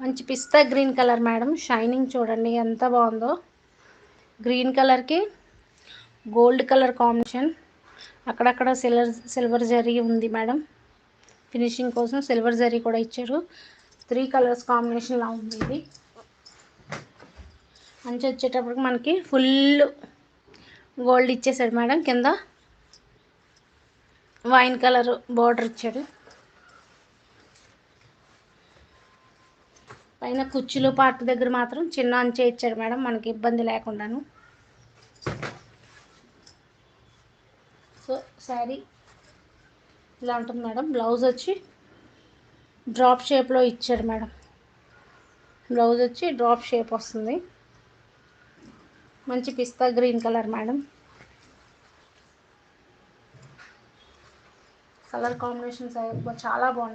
మంచి పిస్తా green colour madam. Shining చూడండి ఎంత బాగుందో. గ్రీన్ కలర్కి గోల్డ్ కలర్ కాంబినేషన్. అక్కడక్కడ సిల్వర్ జరీ ఉంది మేడం. ఫినిషింగ్ కోసం సిల్వర్ జరీ కూడా ఇచ్చారు. 3 కలర్స్ కాంబినేషన్లా ఉంది ఇది. మంచి వచ్చేటప్పటికి మనకి ఫుల్ గోల్డ్ ఇచ్చేసాడు మేడం. కింద వైన్ కలర్ బార్డర్ ఇచ్చాడు. పైన కుచ్చులు పార్ట్ దగ్గర మాత్రం చిన్న అంచే ఇచ్చాడు మేడం, మనకి ఇబ్బంది లేకుండాను. సో శారీ ఇలా ఉంటుంది మేడం. బ్లౌజ్ వచ్చి డ్రాప్ షేప్లో ఇచ్చాడు మేడం. బ్లౌజ్ వచ్చి డ్రాప్ షేప్ వస్తుంది. మంచి పిస్తా green colour madam. Colour combinations చాలా బాగున్నాయి.